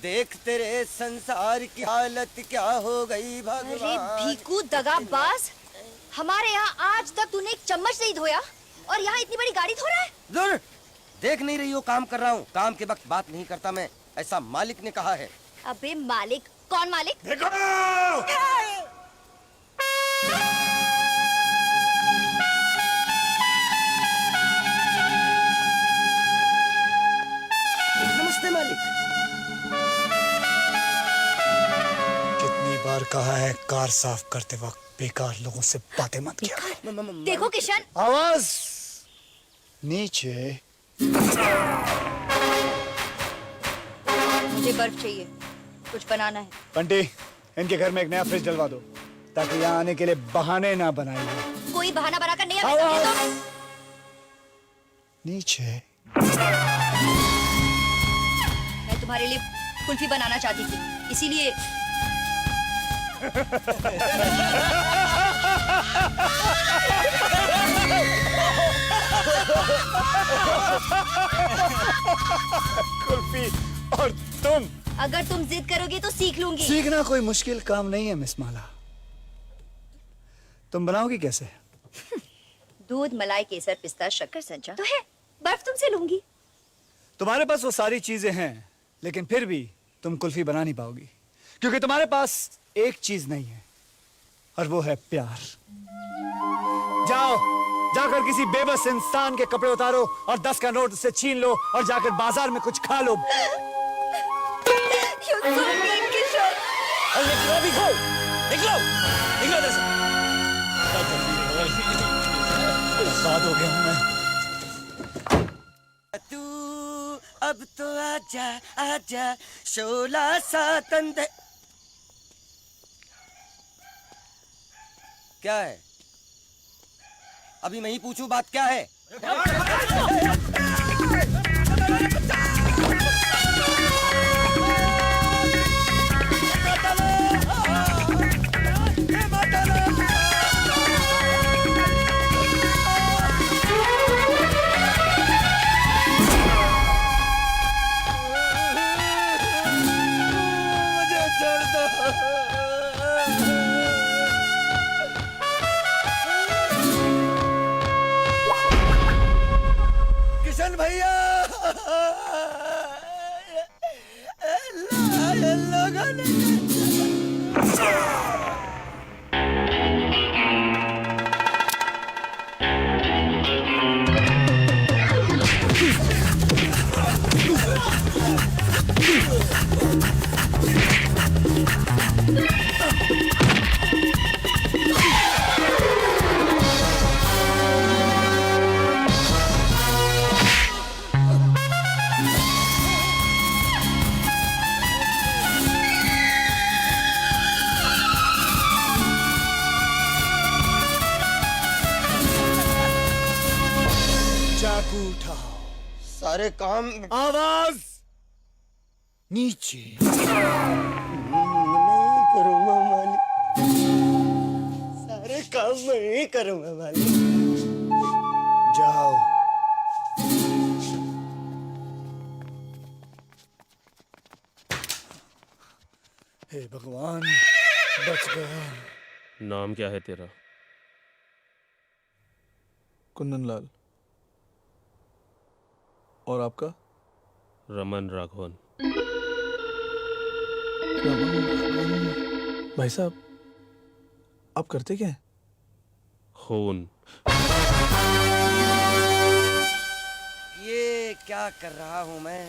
देख तेरे संसार की हालत क्या हो गई भगवान। अरे भीकू दगाबाज, हमारे यहाँ आज तक तूने एक चम्मच नहीं धोया और यहाँ इतनी बड़ी गाड़ी धो रहा है। दूर, देख नहीं रही हो काम कर रहा हूँ। काम के वक्त बात नहीं करता मैं, ऐसा मालिक ने कहा है। अबे मालिक? कौन मालिक? देखो! नमस्ते मालिक। कितनी बार कहा है कार साफ करते वक्त बेकार लोगों से बातें मत किया। देखो किशन, आवाज नीचे। मुझे बर्फ चाहिए, कुछ बनाना है। बंटी, इनके घर में एक नया फ्रिज डलवा दो ताकि यहाँ आने के लिए बहाने ना बनाएंगे। कोई बहाना बनाकर नहीं आ सकता तो। नीचे। मैं तुम्हारे लिए कुल्फी बनाना चाहती थी, इसीलिए। कुल्फी और तुम। अगर तुम जिद करोगे तो सीख लूंगी। सीखना कोई मुश्किल काम नहीं है मिस माला। तुम बनाओगी कैसे? दूध, मलाई, केसर, पिस्ता, शक्कर, संचा तो है। बर्फ तुमसे लूंगी। तुम्हारे पास वो सारी चीजें हैं, लेकिन फिर भी तुम कुल्फी बना नहीं पाओगी, क्योंकि तुम्हारे पास एक चीज नहीं है, और वो है प्यार। जाओ, जाकर किसी बेबस इंसान के कपड़े उतारो और 10 का नोट उससे छीन लो और जाकर बाजार में कुछ खा लो। बर्बाद हो गया हूं मैं। तू अब तो आजा आजा, शोला सा तंदे। क्या है? अभी मैं ही पूछूं, बात क्या है? मुझे छोड़ दो। किशन भैया, लोगों ने चाकू उठाओ। सारे काम आवाज नीचे। नहीं करूंगा मालिक, सारे काम मैं ही करूंगा मालिक। जाओ। हे भगवान, बच गया। नाम क्या है तेरा? कुंदन लाल। और आपका? रमन राघवन। भाई साहब, आप करते क्या हैं? खून। ये क्या कर रहा हूं मैं?